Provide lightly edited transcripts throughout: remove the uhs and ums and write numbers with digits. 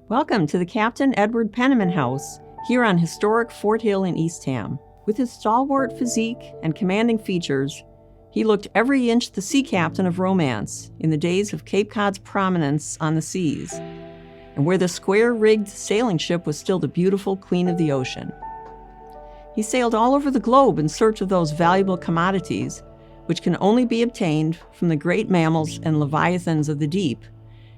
Welcome to the Captain Edward Penniman House, here on historic Fort Hill in Eastham. With his stalwart physique and commanding features, he looked every inch the sea captain of romance in the days of Cape Cod's prominence on the seas, and where the square-rigged sailing ship was still the beautiful queen of the ocean. He sailed all over the globe in search of those valuable commodities, which can only be obtained from the great mammals and leviathans of the deep,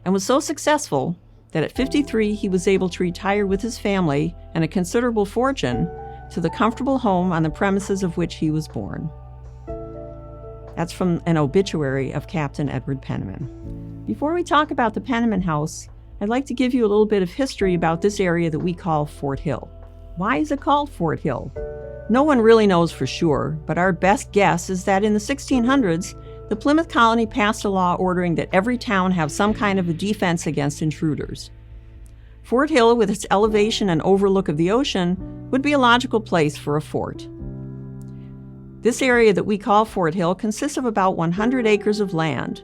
and was so successful that at 53 he was able to retire with his family and a considerable fortune to the comfortable home on the premises of which he was born. That's from an obituary of Captain Edward Penniman. Before we talk about the Penniman House, I'd like to give you a little bit of history about this area that we call Fort Hill. Why is it called Fort Hill? No one really knows for sure, but our best guess is that in the 1600s, the Plymouth colony passed a law ordering that every town have some kind of a defense against intruders. Fort Hill, with its elevation and overlook of the ocean, would be a logical place for a fort. This area that we call Fort Hill consists of about 100 acres of land.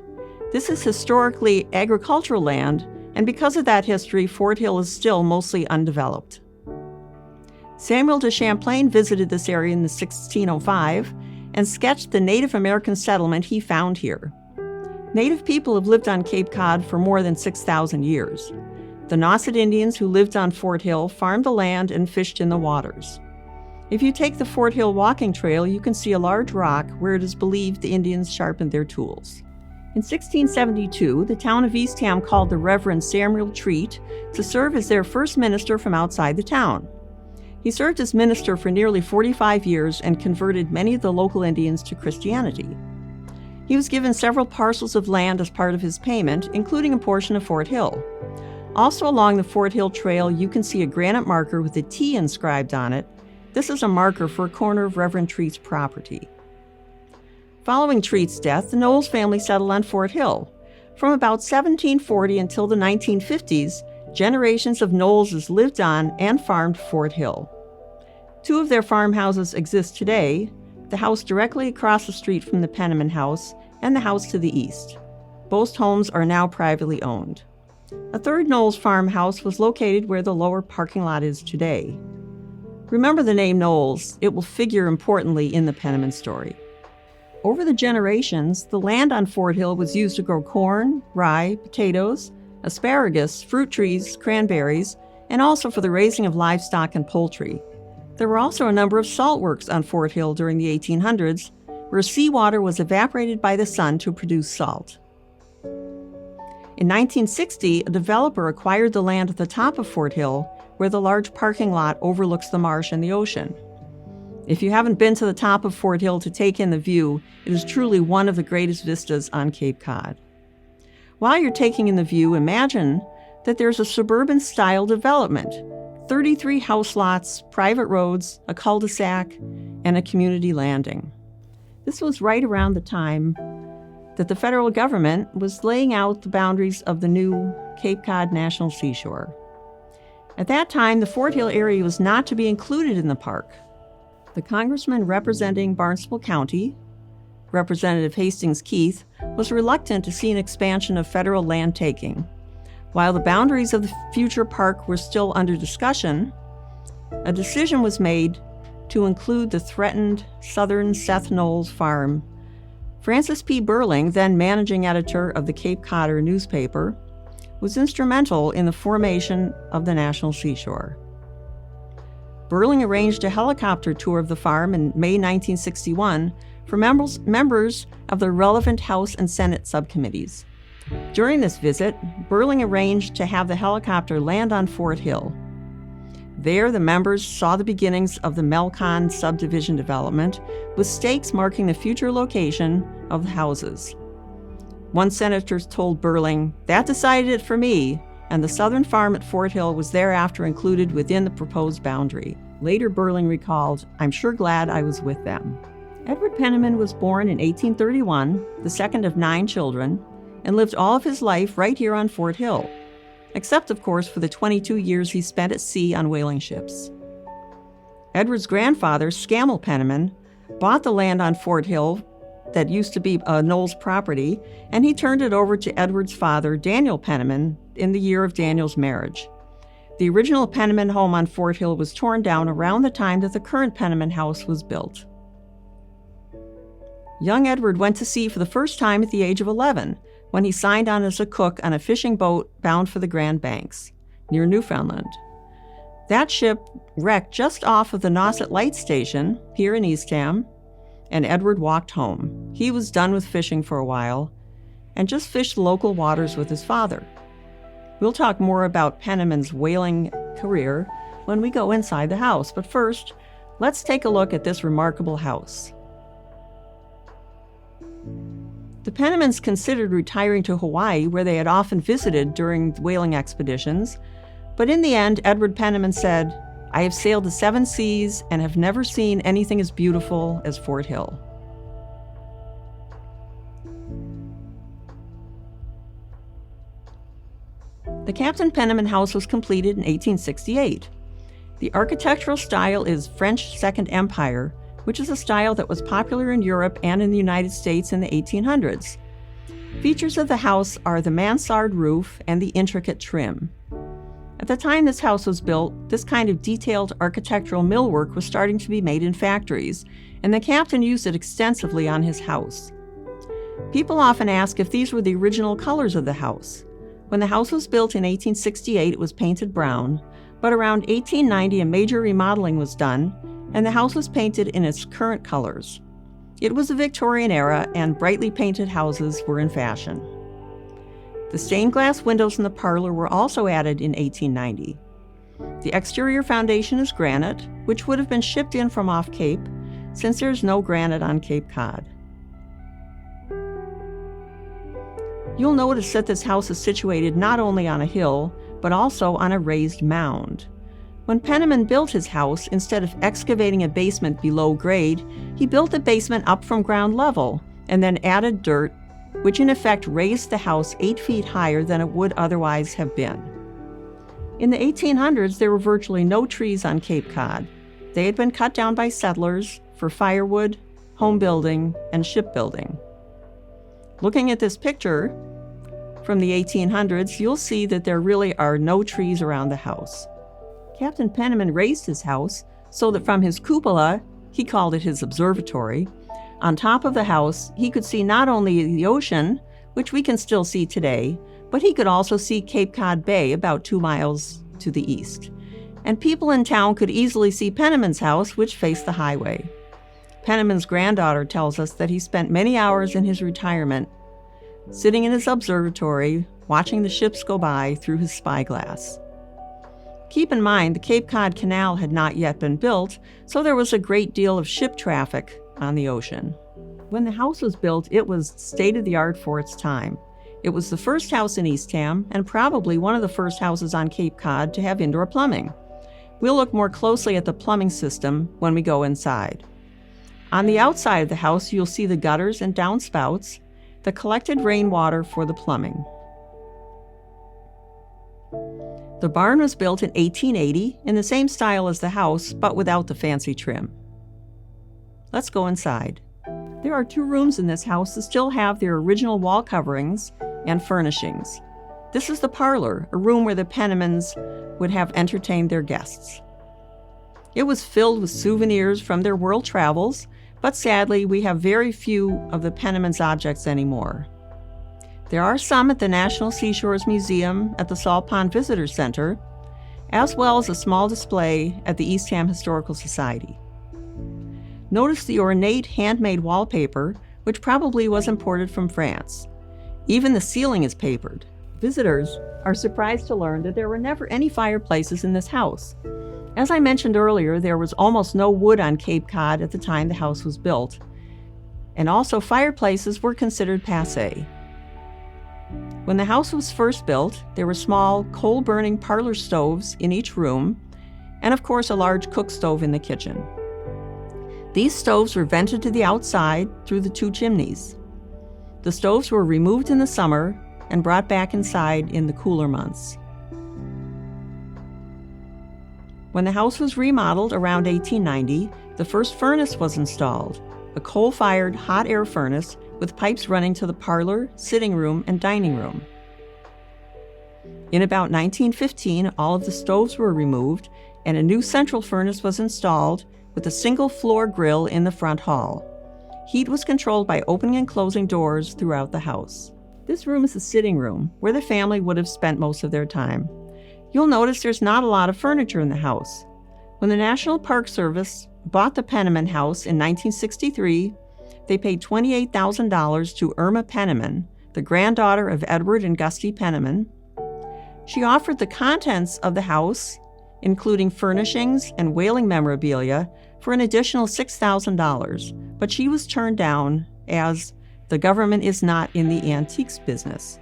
This is historically agricultural land, and because of that history, Fort Hill is still mostly undeveloped. Samuel de Champlain visited this area in 1605 and sketched the Native American settlement he found here. Native people have lived on Cape Cod for more than 6,000 years. The Nauset Indians who lived on Fort Hill farmed the land and fished in the waters. If you take the Fort Hill walking trail, you can see a large rock where it is believed the Indians sharpened their tools. In 1672, the town of Eastham called the Reverend Samuel Treat to serve as their first minister from outside the town. He served as minister for nearly 45 years and converted many of the local Indians to Christianity. He was given several parcels of land as part of his payment, including a portion of Fort Hill. Also along the Fort Hill Trail, you can see a granite marker with a T inscribed on it. This is a marker for a corner of Reverend Treat's property. Following Treat's death, the Knowles family settled on Fort Hill. From about 1740 until the 1950s, generations of Knowleses lived on and farmed Fort Hill. Two of their farmhouses exist today, the house directly across the street from the Penniman House and the house to the east. Both homes are now privately owned. A third Knowles farmhouse was located where the lower parking lot is today. Remember the name Knowles, it will figure importantly in the Penniman story. Over the generations, the land on Fort Hill was used to grow corn, rye, potatoes, asparagus, fruit trees, cranberries, and also for the raising of livestock and poultry. There were also a number of salt works on Fort Hill during the 1800s, where seawater was evaporated by the sun to produce salt. In 1960, a developer acquired the land at the top of Fort Hill, where the large parking lot overlooks the marsh and the ocean. If you haven't been to the top of Fort Hill to take in the view, it is truly one of the greatest vistas on Cape Cod. While you're taking in the view, imagine that there's a suburban-style development, 33 house lots, private roads, a cul-de-sac, and a community landing. This was right around the time that the federal government was laying out the boundaries of the new Cape Cod National Seashore. At that time, the Fort Hill area was not to be included in the park. The congressman representing Barnstable County, Representative Hastings Keith, was reluctant to see an expansion of federal land taking. While the boundaries of the future park were still under discussion, a decision was made to include the threatened southern Seth Knowles farm. Francis P. Burling, then managing editor of the Cape Codder newspaper, was instrumental in the formation of the National Seashore. Burling arranged a helicopter tour of the farm in May 1961 for members of the relevant House and Senate subcommittees. During this visit, Burling arranged to have the helicopter land on Fort Hill. There, the members saw the beginnings of the Melcon subdivision development, with stakes marking the future location of the houses. One senator told Burling, "That decided it for me," and the southern farm at Fort Hill was thereafter included within the proposed boundary. Later, Burling recalled, "I'm sure glad I was with them." Edward Penniman was born in 1831, the second of 9 children, and lived all of his life right here on Fort Hill, except, of course, for the 22 years he spent at sea on whaling ships. Edward's grandfather, Scammell Penniman, bought the land on Fort Hill that used to be Knowles' property, and he turned it over to Edward's father, Daniel Penniman, in the year of Daniel's marriage. The original Penniman home on Fort Hill was torn down around the time that the current Penniman House was built. Young Edward went to sea for the first time at the age of 11, when he signed on as a cook on a fishing boat bound for the Grand Banks, near Newfoundland. That ship wrecked just off of the Nauset Light Station, here in Eastham, and Edward walked home. He was done with fishing for a while, and just fished local waters with his father. We'll talk more about Penniman's whaling career when we go inside the house, but first, let's take a look at this remarkable house. The Pennimans considered retiring to Hawaii, where they had often visited during whaling expeditions, but in the end, Edward Penniman said, "I have sailed the 7 seas and have never seen anything as beautiful as Fort Hill." The Captain Penniman House was completed in 1868. The architectural style is French Second Empire, which is a style that was popular in Europe and in the United States in the 1800s. Features of the house are the mansard roof and the intricate trim. At the time this house was built, this kind of detailed architectural millwork was starting to be made in factories, and the captain used it extensively on his house. People often ask if these were the original colors of the house. When the house was built in 1868, it was painted brown, but around 1890 a major remodeling was done, and the house was painted in its current colors. It was a Victorian era, and brightly painted houses were in fashion. The stained glass windows in the parlor were also added in 1890. The exterior foundation is granite, which would have been shipped in from off Cape, since there is no granite on Cape Cod. You'll notice that this house is situated not only on a hill, but also on a raised mound. When Penniman built his house, instead of excavating a basement below grade, he built the basement up from ground level and then added dirt, which in effect raised the house 8 feet higher than it would otherwise have been. In the 1800s, there were virtually no trees on Cape Cod. They had been cut down by settlers for firewood, home building, and shipbuilding. Looking at this picture from the 1800s, you'll see that there really are no trees around the house. Captain Penniman raised his house so that from his cupola, he called it his observatory, on top of the house, he could see not only the ocean, which we can still see today, but he could also see Cape Cod Bay about 2 miles to the east. And people in town could easily see Penniman's house, which faced the highway. Penniman's granddaughter tells us that he spent many hours in his retirement sitting in his observatory, watching the ships go by through his spyglass. Keep in mind, the Cape Cod Canal had not yet been built, so there was a great deal of ship traffic on the ocean. When the house was built, it was state-of-the-art for its time. It was the first house in Eastham, and probably one of the first houses on Cape Cod to have indoor plumbing. We'll look more closely at the plumbing system when we go inside. On the outside of the house, you'll see the gutters and downspouts that collected rainwater for the plumbing. The barn was built in 1880 in the same style as the house, but without the fancy trim. Let's go inside. There are 2 rooms in this house that still have their original wall coverings and furnishings. This is the parlor, a room where the Pennimans would have entertained their guests. It was filled with souvenirs from their world travels, but sadly, we have very few of the Pennimans' objects anymore. There are some at the National Seashore's Museum at the Salt Pond Visitor Center, as well as a small display at the Eastham Historical Society. Notice the ornate handmade wallpaper, which probably was imported from France. Even the ceiling is papered. Visitors are surprised to learn that there were never any fireplaces in this house. As I mentioned earlier, there was almost no wood on Cape Cod at the time the house was built, and also fireplaces were considered passé. When the house was first built, there were small, coal-burning parlor stoves in each room, and of course a large cook stove in the kitchen. These stoves were vented to the outside through the 2 chimneys. The stoves were removed in the summer and brought back inside in the cooler months. When the house was remodeled around 1890, the first furnace was installed, a coal-fired hot air furnace with pipes running to the parlor, sitting room, and dining room. In about 1915, all of the stoves were removed and a new central furnace was installed with a single floor grill in the front hall. Heat was controlled by opening and closing doors throughout the house. This room is the sitting room, where the family would have spent most of their time. You'll notice there's not a lot of furniture in the house. When the National Park Service bought the Penniman House in 1963, they paid $28,000 to Irma Penniman, the granddaughter of Edward and Gusty Penniman. She offered the contents of the house, including furnishings and whaling memorabilia, for an additional $6,000, but she was turned down as the government is not in the antiques business.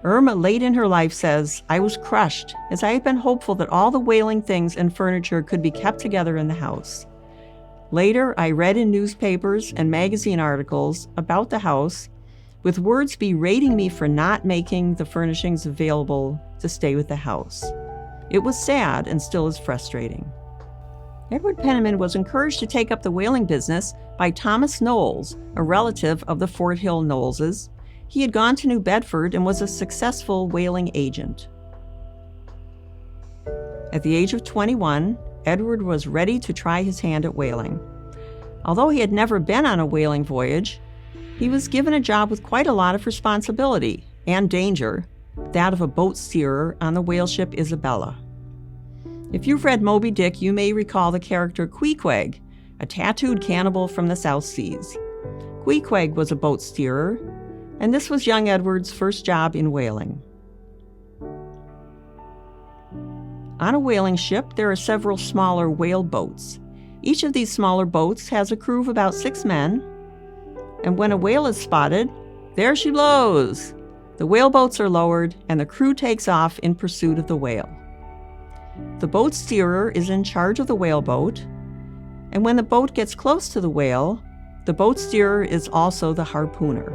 Irma, late in her life, says, "I was crushed, as I had been hopeful that all the whaling things and furniture could be kept together in the house. Later, I read in newspapers and magazine articles about the house, with words berating me for not making the furnishings available to stay with the house. It was sad and still is frustrating." Edward Penniman was encouraged to take up the whaling business by Thomas Knowles, a relative of the Fort Hill Knowleses. He had gone to New Bedford and was a successful whaling agent. At the age of 21, Edward was ready to try his hand at whaling. Although he had never been on a whaling voyage, he was given a job with quite a lot of responsibility and danger, that of a boat steerer on the whale ship Isabella. If you've read Moby Dick, you may recall the character Queequeg, a tattooed cannibal from the South Seas. Queequeg was a boat steerer, and this was young Edward's first job in whaling. On a whaling ship, there are several smaller whale boats. Each of these smaller boats has a crew of about 6 men, and when a whale is spotted, there she blows! The whale boats are lowered, and the crew takes off in pursuit of the whale. The boat steerer is in charge of the whale boat, and when the boat gets close to the whale, the boat steerer is also the harpooner.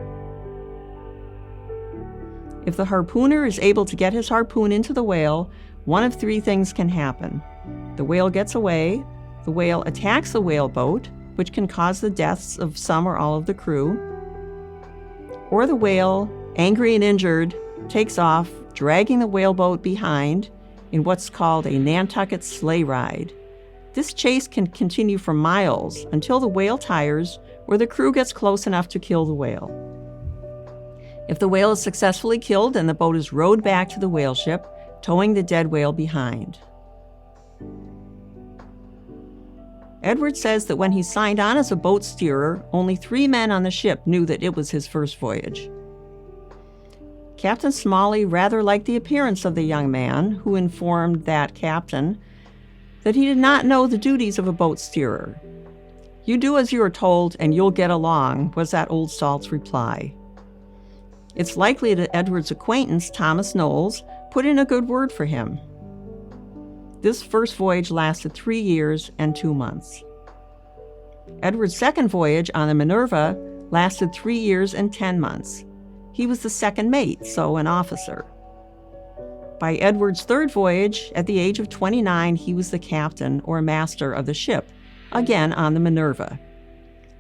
If the harpooner is able to get his harpoon into the whale, one of 3 things can happen. The whale gets away, the whale attacks the whale boat, which can cause the deaths of some or all of the crew, or the whale, angry and injured, takes off, dragging the whaleboat behind in what's called a Nantucket sleigh ride. This chase can continue for miles until the whale tires or the crew gets close enough to kill the whale. If the whale is successfully killed, then the boat is rowed back to the whale ship, towing the dead whale behind. Edward says that when he signed on as a boat steerer, only 3 men on the ship knew that it was his first voyage. Captain Smalley rather liked the appearance of the young man, who informed that captain that he did not know the duties of a boat steerer. "You do as you are told and you'll get along," was that old salt's reply. It's likely that Edward's acquaintance, Thomas Knowles, put in a good word for him. This first voyage lasted 3 years and 2 months. Edward's second voyage on the Minerva lasted 3 years and 10 months. He was the second mate, so an officer. By Edward's third voyage, at the age of 29, he was the captain or master of the ship, again on the Minerva.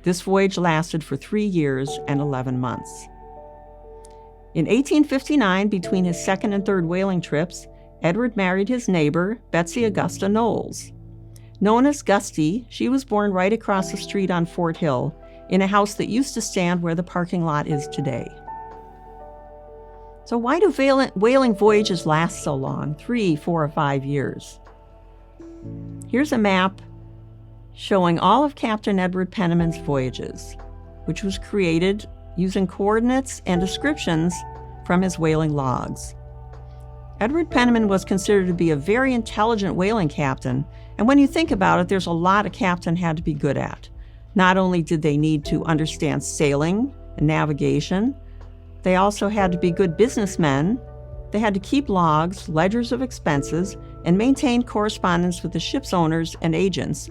This voyage lasted for 3 years and 11 months. In 1859, between his second and third whaling trips, Edward married his neighbor, Betsy Augusta Knowles. Known as Gusty, she was born right across the street on Fort Hill, in a house that used to stand where the parking lot is today. So why do whaling voyages last so long, 3, 4, or 5 years? Here's a map showing all of Captain Edward Penniman's voyages, which was created using coordinates and descriptions from his whaling logs. Edward Penniman was considered to be a very intelligent whaling captain, and when you think about it, there's a lot a captain had to be good at. Not only did they need to understand sailing and navigation, they also had to be good businessmen. They had to keep logs, ledgers of expenses, and maintain correspondence with the ship's owners and agents,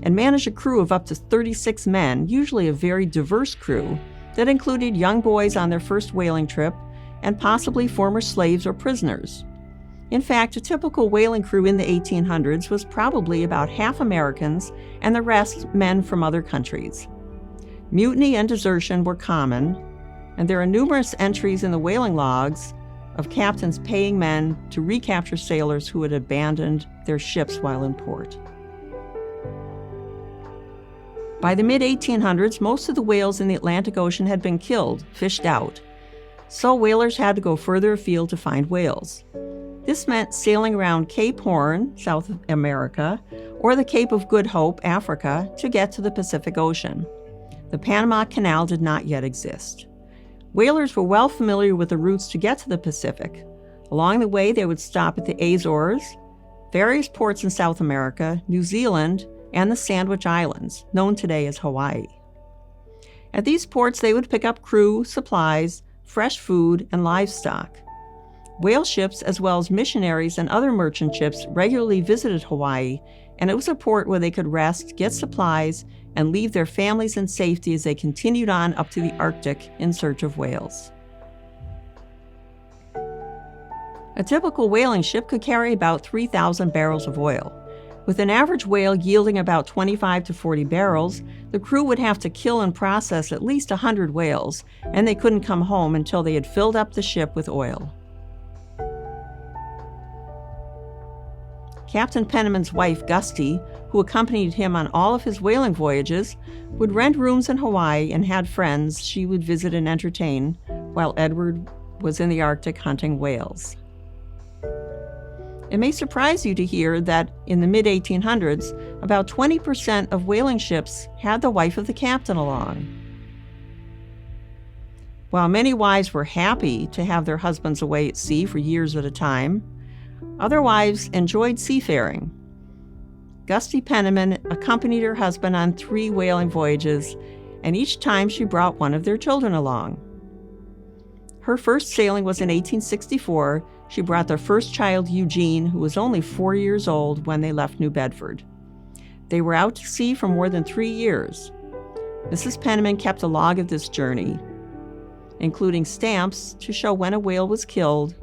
and manage a crew of up to 36 men, usually a very diverse crew, that included young boys on their first whaling trip and possibly former slaves or prisoners. In fact, a typical whaling crew in the 1800s was probably about half Americans and the rest men from other countries. Mutiny and desertion were common, and there are numerous entries in the whaling logs of captains paying men to recapture sailors who had abandoned their ships while in port. By the mid-1800s, most of the whales in the Atlantic Ocean had been killed, fished out. So whalers had to go further afield to find whales. This meant sailing around Cape Horn, South America, or the Cape of Good Hope, Africa, to get to the Pacific Ocean. The Panama Canal did not yet exist. Whalers were well familiar with the routes to get to the Pacific. Along the way, they would stop at the Azores, various ports in South America, New Zealand, and the Sandwich Islands, known today as Hawaii. At these ports, they would pick up crew, supplies, fresh food, and livestock. Whale ships, as well as missionaries and other merchant ships, regularly visited Hawaii, and it was a port where they could rest, get supplies, and leave their families in safety as they continued on up to the Arctic in search of whales. A typical whaling ship could carry about 3,000 barrels of oil. With an average whale yielding about 25 to 40 barrels, the crew would have to kill and process at least 100 whales, and they couldn't come home until they had filled up the ship with oil. Captain Penniman's wife, Gusty, who accompanied him on all of his whaling voyages, would rent rooms in Hawaii and had friends she would visit and entertain, while Edward was in the Arctic hunting whales. It may surprise you to hear that in the mid-1800s, about 20% of whaling ships had the wife of the captain along. While many wives were happy to have their husbands away at sea for years at a time, other wives enjoyed seafaring. Gusty Penniman accompanied her husband on 3 whaling voyages, and each time she brought one of their children along. Her first sailing was in 1864. She brought their first child, Eugene, who was only 4 years old when they left New Bedford. They were out to sea for more than 3 years. Mrs. Penniman kept a log of this journey, including stamps to show when a whale was killed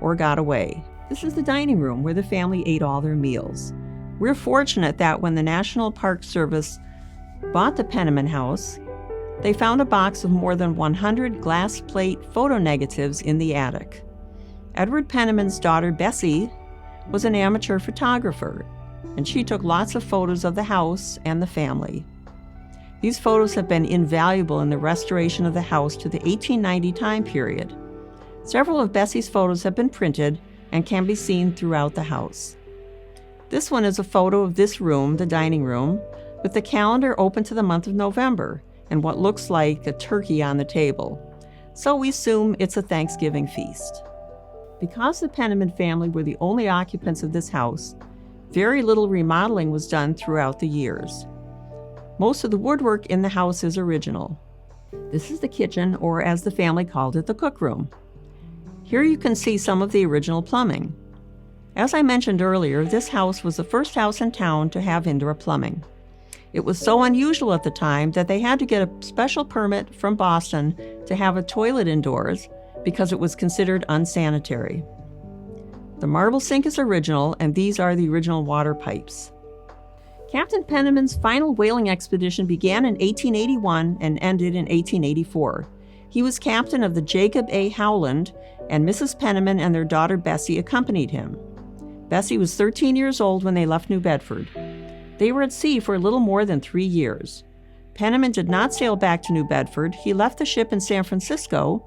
or got away. This is the dining room where the family ate all their meals. We're fortunate that when the National Park Service bought the Penniman House, they found a box of more than 100 glass plate photo negatives in the attic. Edward Penniman's daughter, Betsy, was an amateur photographer, and she took lots of photos of the house and the family. These photos have been invaluable in the restoration of the house to the 1890 time period. Several of Betsy's photos have been printed and can be seen throughout the house. This one is a photo of this room, the dining room, with the calendar open to the month of November and what looks like a turkey on the table. So we assume it's a Thanksgiving feast. Because the Penniman family were the only occupants of this house, very little remodeling was done throughout the years. Most of the woodwork in the house is original. This is the kitchen, or as the family called it, the cookroom. Here you can see some of the original plumbing. As I mentioned earlier, this house was the first house in town to have indoor plumbing. It was so unusual at the time that they had to get a special permit from Boston to have a toilet indoors because it was considered unsanitary. The marble sink is original, and these are the original water pipes. Captain Penniman's final whaling expedition began in 1881 and ended in 1884. He was captain of the Jacob A. Howland, and Mrs. Penniman and their daughter Bessie accompanied him. Bessie was 13 years old when they left New Bedford. They were at sea for a little more than 3 years. Penniman did not sail back to New Bedford. He left the ship in San Francisco,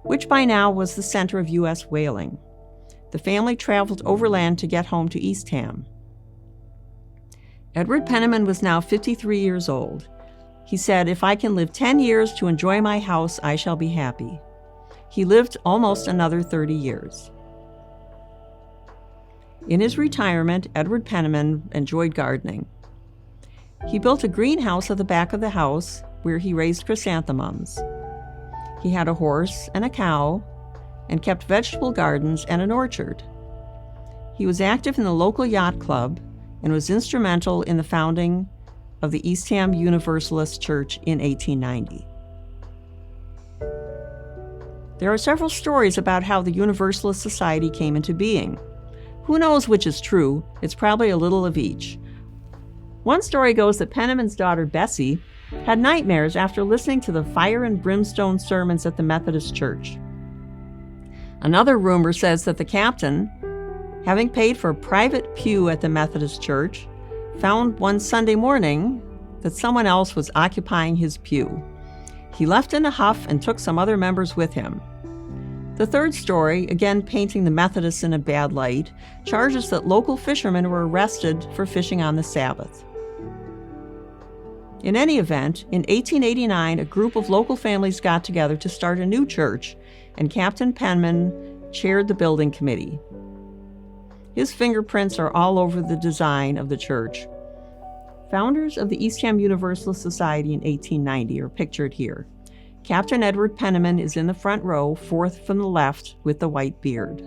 which by now was the center of U.S. whaling. The family traveled overland to get home to Eastham. Edward Penniman was now 53 years old. He said, "If I can live 10 years to enjoy my house, I shall be happy." He lived almost another 30 years. In his retirement, Edward Penniman enjoyed gardening. He built a greenhouse at the back of the house where he raised chrysanthemums. He had a horse and a cow and kept vegetable gardens and an orchard. He was active in the local yacht club and was instrumental in the founding of the Eastham Universalist Church in 1890. There are several stories about how the Universalist Society came into being. Who knows which is true? It's probably a little of each. One story goes that Penniman's daughter Bessie had nightmares after listening to the fire and brimstone sermons at the Methodist Church. Another rumor says that the captain, having paid for a private pew at the Methodist church, found one Sunday morning that someone else was occupying his pew. He left in a huff and took some other members with him. The third story, again painting the Methodists in a bad light, charges that local fishermen were arrested for fishing on the Sabbath. In any event, in 1889, a group of local families got together to start a new church, and Captain Penniman chaired the building committee. His fingerprints are all over the design of the church. Founders of the Eastham Universalist Society in 1890 are pictured here. Captain Edward Penniman is in the front row, fourth from the left, with the white beard.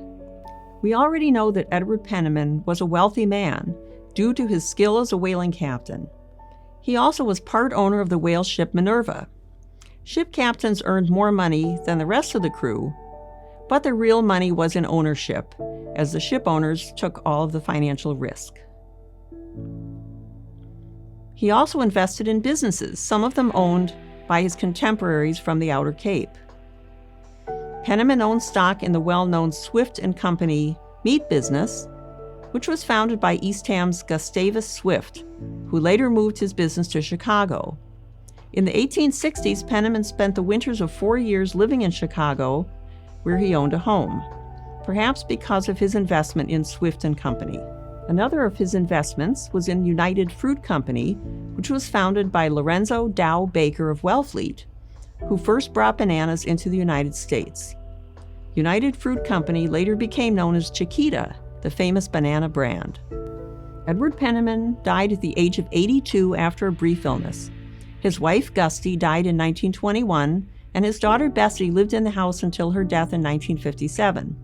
We already know that Edward Penniman was a wealthy man due to his skill as a whaling captain. He also was part owner of the whale ship Minerva. Ship captains earned more money than the rest of the crew, but the real money was in ownership, as the ship owners took all of the financial risk. He also invested in businesses, some of them owned by his contemporaries from the Outer Cape. Penniman owned stock in the well-known Swift & Company meat business, which was founded by Eastham's Gustavus Swift, who later moved his business to Chicago. In the 1860s, Penniman spent the winters of 4 years living in Chicago, where he owned a home, perhaps because of his investment in Swift & Company. Another of his investments was in United Fruit Company, which was founded by Lorenzo Dow Baker of Wellfleet, who first brought bananas into the United States. United Fruit Company later became known as Chiquita, the famous banana brand. Edward Penniman died at the age of 82 after a brief illness. His wife, Gusty, died in 1921, and his daughter, Betsy, lived in the house until her death in 1957.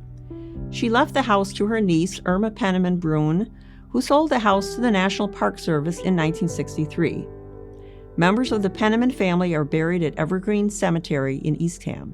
She left the house to her niece, Irma Penniman Bruin, who sold the house to the National Park Service in 1963. Members of the Penniman family are buried at Evergreen Cemetery in Eastham.